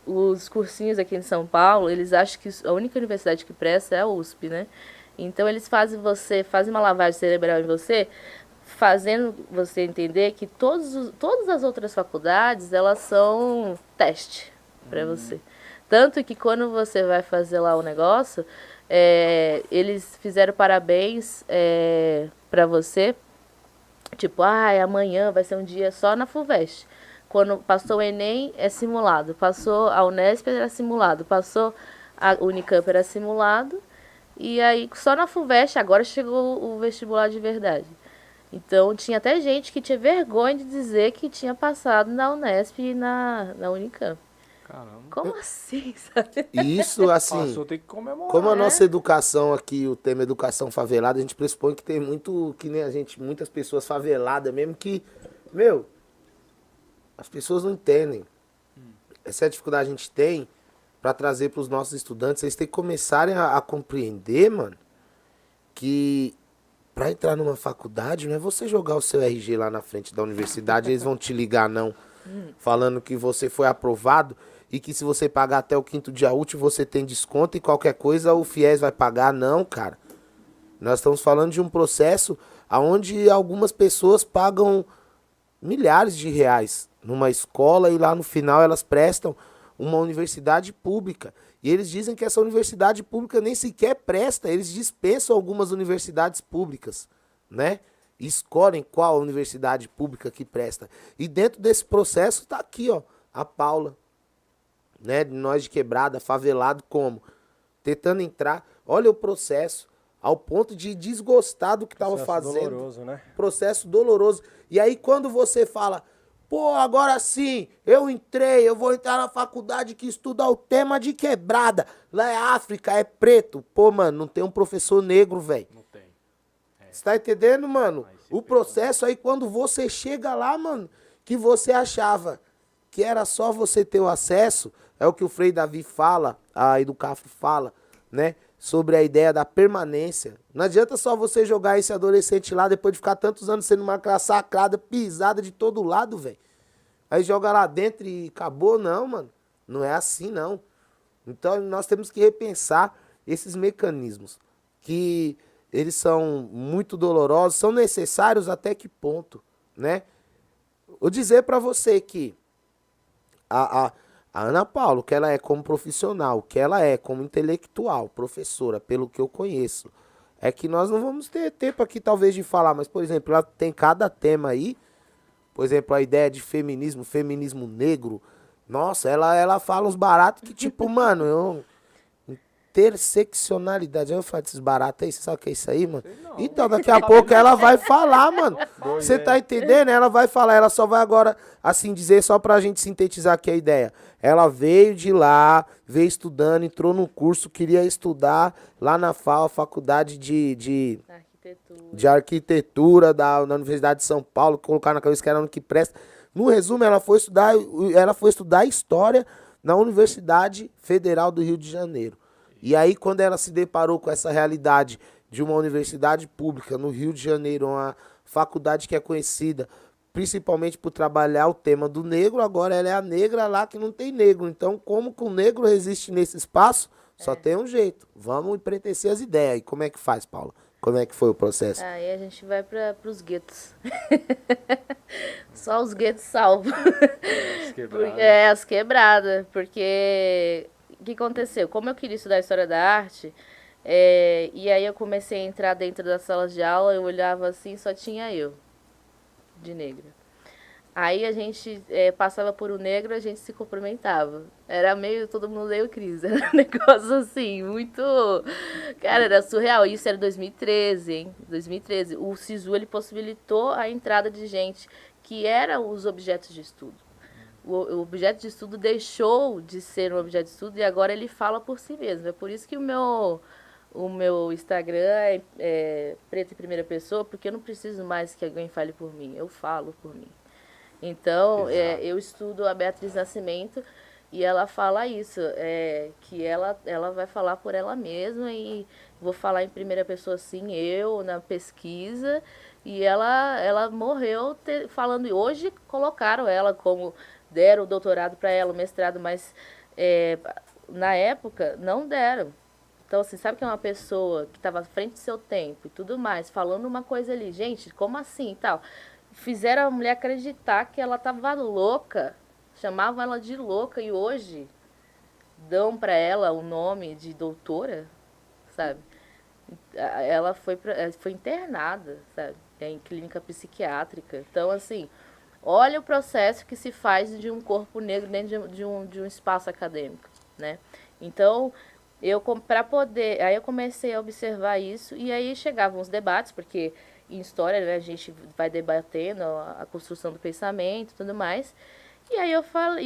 Os cursinhos aqui em São Paulo, eles acham que a única universidade que presta é a USP, né? Então eles fazem uma lavagem cerebral em você, fazendo você entender que todas as outras faculdades, elas são teste para você. Tanto que quando você vai fazer lá o negócio, eles fizeram parabéns para você, tipo, amanhã vai ser um dia só na FUVEST. Quando passou o Enem, é simulado. Passou a Unesp, era simulado. Passou a Unicamp, era simulado. E aí, só na FUVEST, agora chegou o vestibular de verdade. Então, tinha até gente que tinha vergonha de dizer que tinha passado na Unesp e na Unicamp. Caramba. Como assim, sabe? Isso, assim, Passou, tem que comemorar. como a nossa educação aqui, o tema educação favelada, a gente pressupõe que tem muito, que nem a gente, muitas pessoas faveladas mesmo que, meu, as pessoas não entendem. Essa é a dificuldade que a gente tem pra trazer pros nossos estudantes. Eles têm que começarem a compreender, mano, que pra entrar numa faculdade não é você jogar o seu RG lá na frente da universidade, eles vão te ligar não, falando que você foi aprovado e que se você pagar até o 5º dia útil você tem desconto e qualquer coisa o FIES vai pagar. Não, cara. Nós estamos falando de um processo onde algumas pessoas pagam milhares de reais numa escola e lá no final elas prestam uma universidade pública. E eles dizem que essa universidade pública nem sequer presta, eles dispensam algumas universidades públicas, né? E escolhem qual universidade pública que presta. E dentro desse processo tá aqui, ó, a Paula, né? Nós de Quebrada, favelado como? Tentando entrar, olha o processo, ao ponto de desgostar do que tava fazendo. Processo doloroso, né? Processo doloroso. E aí quando você fala, pô, agora sim, eu vou entrar na faculdade que estuda o tema de Quebrada. Lá é África, é preto. Pô, mano, não tem um professor negro, velho. Não tem. Você tá entendendo, mano? O processo aí, quando você chega lá, mano, que você achava que era só você ter o acesso, é o que o Frei Davi fala, a Educafro fala, né? Sobre a ideia da permanência. Não adianta só você jogar esse adolescente lá depois de ficar tantos anos sendo massacrada, pisada de todo lado, velho. Aí joga lá dentro e acabou, não, mano. Não é assim, não. Então nós temos que repensar esses mecanismos, que eles são muito dolorosos, são necessários até que ponto, né? Vou dizer pra você que a Ana Paula, o que ela é como profissional, o que ela é como intelectual, professora, pelo que eu conheço, é que nós não vamos ter tempo aqui talvez de falar, mas, por exemplo, ela tem cada tema aí, por exemplo, a ideia de feminismo, feminismo negro, nossa, ela fala uns baratos que tipo, mano, interseccionalidade, eu falo desses baratos aí, você sabe o que é isso aí, mano? Então, daqui a pouco ela vai falar, mano. Você tá entendendo? Ela vai falar, ela só vai agora, assim, dizer só pra gente sintetizar aqui a ideia. Ela veio de lá, veio estudando, entrou num curso, queria estudar lá na FAO, Faculdade de Arquitetura da Universidade de São Paulo, colocar na cabeça que era no que presta. No resumo, ela foi estudar História na Universidade Federal do Rio de Janeiro. E aí, quando ela se deparou com essa realidade de uma universidade pública no Rio de Janeiro, uma faculdade que é conhecida principalmente por trabalhar o tema do negro, agora ela é a negra lá que não tem negro. Então, como que o negro resiste nesse espaço? Só tem um jeito. Vamos empretecer as ideias. E como é que faz, Paula? Como é que foi o processo? Aí a gente vai para os guetos. Só os guetos salvam. As quebradas. As quebradas. Porque o que aconteceu? Como eu queria estudar História da Arte, e aí eu comecei a entrar dentro das salas de aula, eu olhava assim, só tinha eu, de negra. Aí a gente passava por um negro, a gente se cumprimentava. Era meio todo mundo eu Cris. Era um negócio assim, muito... Cara, era surreal. Isso era 2013, hein? 2013. O SISU, ele possibilitou a entrada de gente que eram os objetos de estudo. O objeto de estudo deixou de ser um objeto de estudo e agora ele fala por si mesmo. É por isso que o meu Instagram é preto em primeira pessoa, porque eu não preciso mais que alguém fale por mim. Eu falo por mim. Então, eu estudo a Beatriz Nascimento e ela fala isso, que ela vai falar por ela mesma e vou falar em primeira pessoa sim, eu, na pesquisa, e ela morreu falando, e hoje colocaram ela como deram o doutorado para ela, o mestrado, mas na época não deram. Então, assim, sabe que é uma pessoa que estava à frente do seu tempo e tudo mais, falando uma coisa ali, gente, como assim e tal? Fizeram a mulher acreditar que ela estava louca, chamavam ela de louca e hoje dão para ela o nome de doutora, sabe? Ela foi internada, sabe? Em clínica psiquiátrica. Então, assim, olha o processo que se faz de um corpo negro dentro de um espaço acadêmico, né? Então, para poder, aí eu comecei a observar isso e aí chegavam os debates, porque em história, né, a gente vai debatendo a construção do pensamento e tudo mais. E aí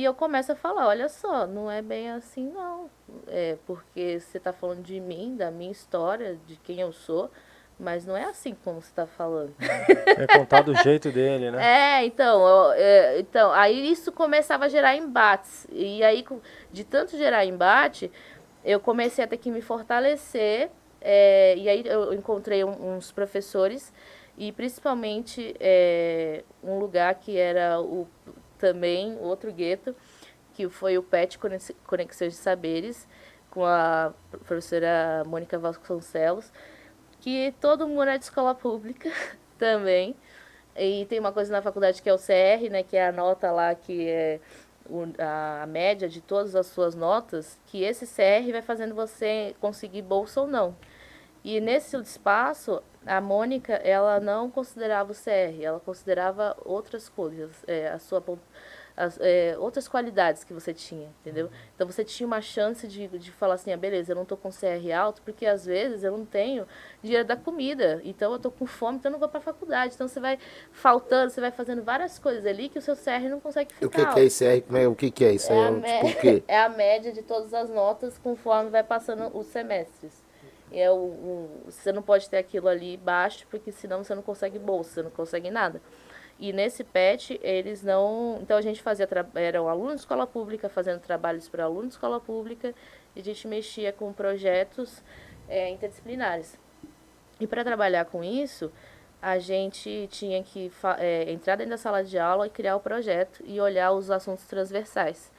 eu começo a falar, olha só, não é bem assim não. É porque você está falando de mim, da minha história, de quem eu sou, mas não é assim como você está falando. É contar do jeito dele, né? Então, aí isso começava a gerar embates. E aí, de tanto gerar embate, eu comecei a ter que me fortalecer. E aí eu encontrei uns professores e principalmente um lugar que era também outro gueto, que foi o PET Conexões de Saberes, com a professora Mônica Vasconcelos, que todo mundo é de escola pública também. E tem uma coisa na faculdade que é o CR, né, que é a nota lá que é a média de todas as suas notas, que esse CR vai fazendo você conseguir bolsa ou não. E nesse espaço, a Mônica, ela não considerava o CR, ela considerava outras coisas, outras qualidades que você tinha, entendeu? Então você tinha uma chance de falar assim, beleza, eu não tô com CR alto, porque às vezes eu não tenho dinheiro da comida, então eu tô com fome, então eu não vou pra faculdade. Então você vai faltando, você vai fazendo várias coisas ali que o seu CR não consegue E o ficar que é alto. esse R? O que é isso aí? Tipo, o quê? É a média de todas as notas conforme vai passando os semestres. E você não pode ter aquilo ali baixo, porque senão você não consegue bolsa, você não consegue nada. E nesse PET, eles não... Então a gente eram alunos de escola pública, fazendo trabalhos para alunos de escola pública, e a gente mexia com projetos interdisciplinares. E para trabalhar com isso, a gente tinha que entrar dentro da sala de aula e criar o projeto e olhar os assuntos transversais.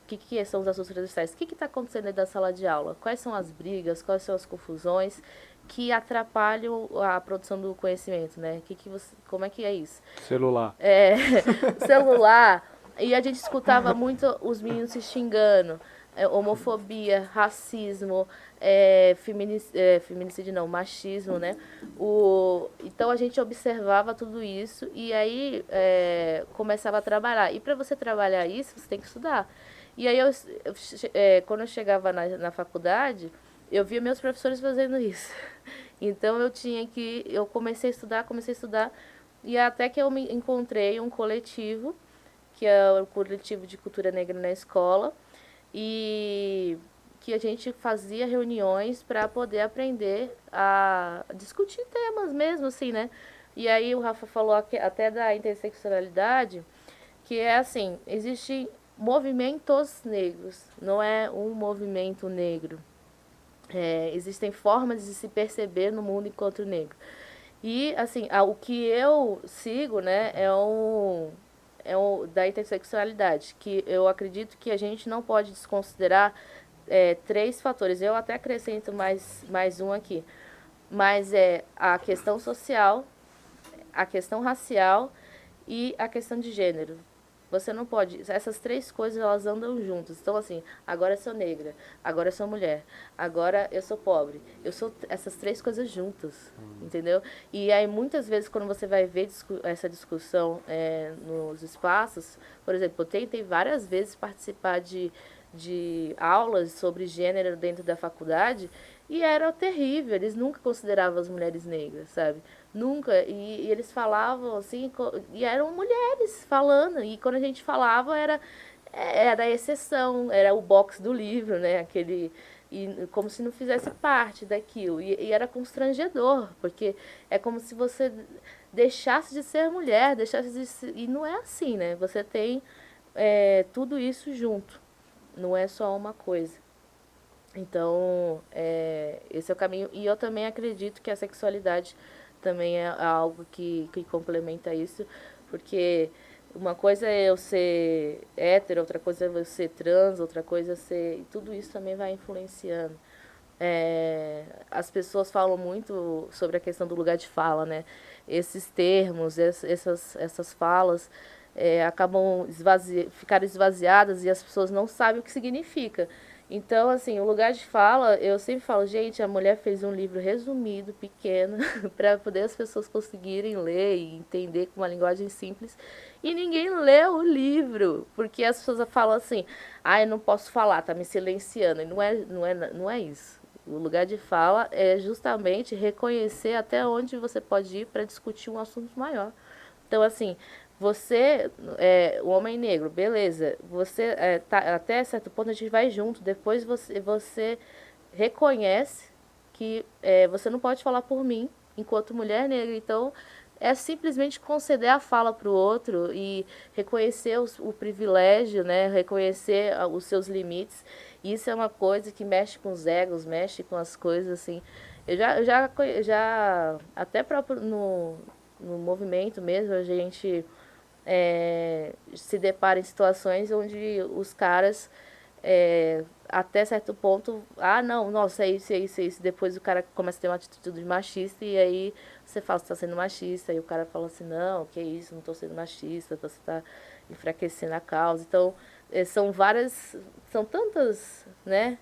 O que são os assuntos transversais? O que está acontecendo dentro da sala de aula? Quais são as brigas? Quais são as confusões que atrapalham a produção do conhecimento, né? Como é que é isso? Celular. Celular. E a gente escutava muito os meninos se xingando. Homofobia, racismo, feminicídio não, machismo, né? Então a gente observava tudo isso e aí começava a trabalhar. E para você trabalhar isso, você tem que estudar. E aí, quando eu chegava na faculdade, eu via meus professores fazendo isso. Então, eu comecei a estudar, e até que eu me encontrei um coletivo, que é o Coletivo de Cultura Negra na Escola, e que a gente fazia reuniões para poder aprender a discutir temas mesmo, assim, né? E aí o Rafa falou até da interseccionalidade, que é assim, existem movimentos negros, não é um movimento negro. Existem formas de se perceber no mundo enquanto negro. E, assim, o que eu sigo, né, da interseccionalidade, que eu acredito que a gente não pode desconsiderar 3 fatores. Eu até acrescento mais um aqui. Mas é a questão social, a questão racial e a questão de gênero. Você não pode... Essas 3 coisas, elas andam juntas. Então, assim, agora eu sou negra, agora eu sou mulher, agora eu sou pobre. Eu sou essas 3 coisas juntas, entendeu? E aí, muitas vezes, quando você vai ver essa discussão nos espaços... Por exemplo, eu tentei várias vezes participar de aulas sobre gênero dentro da faculdade e era terrível. Eles nunca consideravam as mulheres negras, sabe? Nunca. E eles falavam assim, e eram mulheres falando. E quando a gente falava, era a exceção, era o box do livro, né? Como se não fizesse parte daquilo. E era constrangedor, porque é como se você deixasse de ser mulher, e não é assim, né? Você tem tudo isso junto. Não é só uma coisa. Então, esse é o caminho. E eu também acredito que a sexualidade também é algo que complementa isso, porque uma coisa é eu ser hétero, outra coisa é eu ser trans, outra coisa é ser... E tudo isso também vai influenciando. As pessoas falam muito sobre a questão do lugar de fala, né? Esses termos, essas falas acabam ficaram esvaziadas e as pessoas não sabem o que significa. Então, assim, o lugar de fala, eu sempre falo, gente, a mulher fez um livro resumido, pequeno, para poder as pessoas conseguirem ler e entender com uma linguagem simples. E ninguém leu o livro, porque as pessoas falam assim, eu não posso falar, tá me silenciando. E não é isso. O lugar de fala é justamente reconhecer até onde você pode ir para discutir um assunto maior. Então, assim, você, o homem negro, beleza, você, até certo ponto a gente vai junto, depois você reconhece que você não pode falar por mim, enquanto mulher negra, então é simplesmente conceder a fala para o outro e reconhecer o privilégio, né, reconhecer os seus limites. Isso é uma coisa que mexe com os egos, mexe com as coisas, assim. Eu já até próprio no movimento mesmo, a gente se depara em situações onde os caras, até certo ponto, não, nossa, é isso, é isso, é isso. Depois o cara começa a ter uma atitude machista e aí você fala, você tá sendo machista. E o cara fala assim, não, que isso, não tô sendo machista, você tá enfraquecendo a causa. Então, são tantas, né,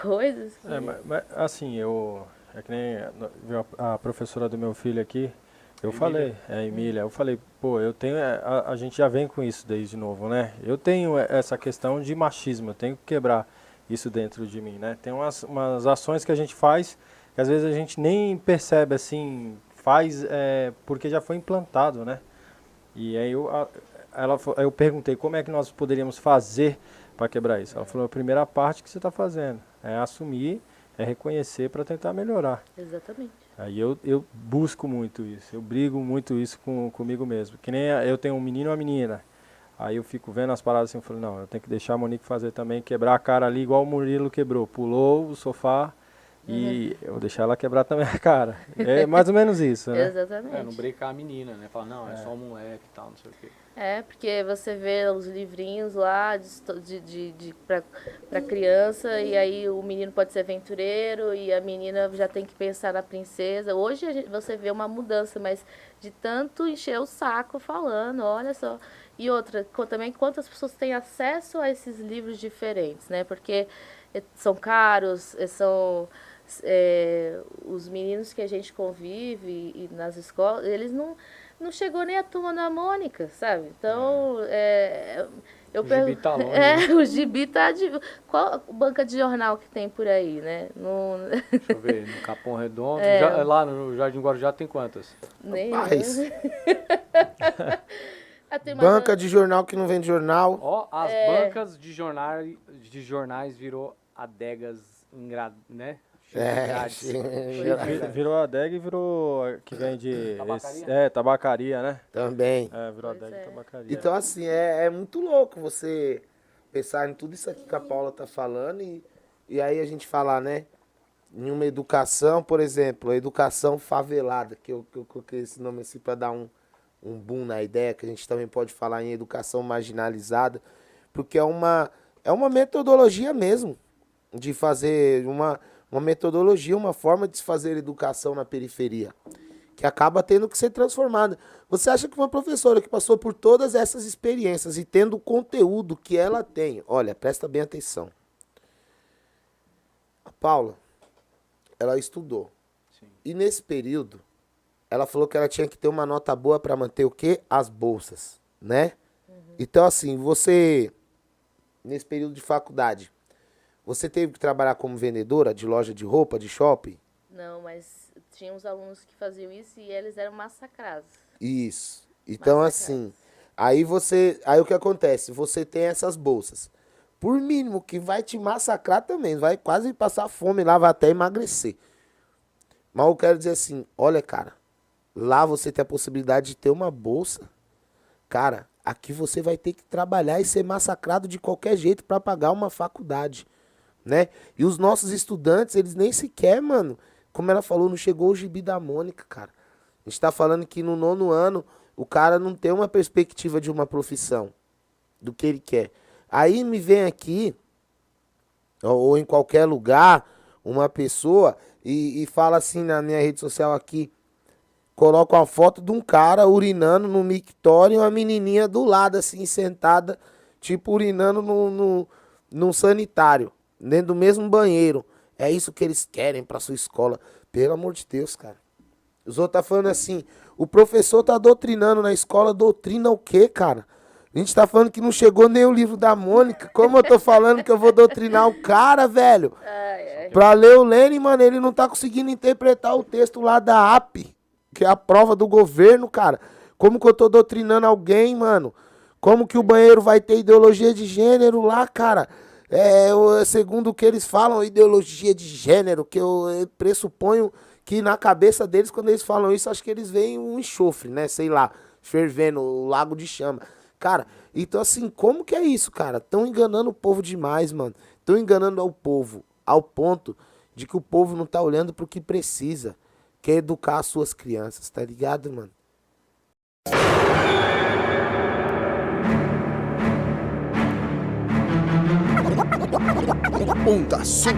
coisas. Mas, assim, é que nem a professora do meu filho aqui, eu falei, Emília, eu falei, pô, eu tenho, a gente já vem com isso desde novo, né? Eu tenho essa questão de machismo, eu tenho que quebrar isso dentro de mim, né? Tem umas ações que a gente faz, que às vezes a gente nem percebe, assim, faz porque já foi implantado, né? E aí eu perguntei como é que nós poderíamos fazer para quebrar isso. Ela falou, a primeira parte que você está fazendo é assumir, é reconhecer para tentar melhorar. Exatamente. Aí eu busco muito isso, eu brigo muito isso comigo mesmo. Que nem eu tenho um menino e uma menina. Aí eu fico vendo as paradas assim, eu falo, não, eu tenho que deixar a Monique fazer também, quebrar a cara ali igual o Murilo quebrou. Pulou o sofá e eu vou deixar ela quebrar também a cara. É mais ou menos isso, né? Exatamente. Não brecar a menina, né? Falar, não, é só um moleque e tal, não sei o quê. Porque você vê os livrinhos lá para criança e aí o menino pode ser aventureiro e a menina já tem que pensar na princesa. Hoje você vê uma mudança, mas de tanto encher o saco falando, olha só. E outra, também quantas pessoas têm acesso a esses livros diferentes, né? Porque são caros, são... os meninos que a gente convive e nas escolas, eles não chegou nem a turma da Mônica, sabe? Então, eu O gibi tá longe, né? o gibi tá qual banca de jornal que tem por aí, né? Deixa eu ver, no Capão Redondo. Lá no Jardim Guarujá tem quantas? Rapaz, Tem uma banca de jornal que não vende jornal. Ó, as bancas de jornais virou adegas, né? Virou adega e virou que vende tabacaria, né? Também. Virou adega e tabacaria. Então, assim, é muito louco você pensar em tudo isso aqui que a Paula tá falando e aí a gente falar, né? Em uma educação, por exemplo, a educação favelada, que eu coloquei esse nome assim para dar um boom na ideia, que a gente também pode falar em educação marginalizada, porque é uma metodologia mesmo de fazer uma metodologia, uma forma de se fazer educação na periferia, que acaba tendo que ser transformada. Você acha que uma professora que passou por todas essas experiências e tendo o conteúdo que ela tem, olha, presta bem atenção. A Paula, ela estudou. Sim. E nesse período, ela falou que ela tinha que ter uma nota boa para manter o quê? As bolsas, né? Então, assim, você, nesse período de faculdade, você teve que trabalhar como vendedora de loja de roupa, de shopping? Não, mas tinha uns alunos que faziam isso e eles eram massacrados. Isso. Então, assim, aí o que acontece? Você tem essas bolsas. Por mínimo que vai te massacrar também, vai quase passar fome lá, vai até emagrecer. Mas eu quero dizer assim, olha, cara, lá você tem a possibilidade de ter uma bolsa. Cara, aqui você vai ter que trabalhar e ser massacrado de qualquer jeito para pagar uma faculdade, né? E os nossos estudantes, eles nem sequer, mano, como ela falou, não chegou o gibi da Mônica, cara. A gente tá falando que no 9º ano o cara não tem uma perspectiva de uma profissão, do que ele quer. Aí me vem aqui, ou em qualquer lugar, uma pessoa e fala assim na minha rede social aqui, coloca uma foto de um cara urinando no mictório e uma menininha do lado, assim, sentada, tipo urinando num sanitário, dentro do mesmo banheiro. É isso que eles querem pra sua escola. Pelo amor de Deus, cara. Os outros tá falando assim, o professor tá doutrinando na escola, doutrina o quê, cara? A gente tá falando que não chegou nem o livro da Mônica. Como eu tô falando que eu vou doutrinar o cara, velho? Pra ler o Lênin, mano, ele não tá conseguindo interpretar o texto lá da AP, que é a prova do governo, cara. Como que eu tô doutrinando alguém, mano? Como que o banheiro vai ter ideologia de gênero lá, cara? Segundo o que eles falam, ideologia de gênero, que eu pressuponho que na cabeça deles, quando eles falam isso, acho que eles veem um enxofre, né? Sei lá, fervendo, o lago de chama. Cara, então assim, como que é isso, cara? Tão enganando o povo demais, mano. Tão enganando ao povo, ao ponto de que o povo não tá olhando pro que precisa, que é educar as suas crianças, tá ligado, mano? Onda Sul.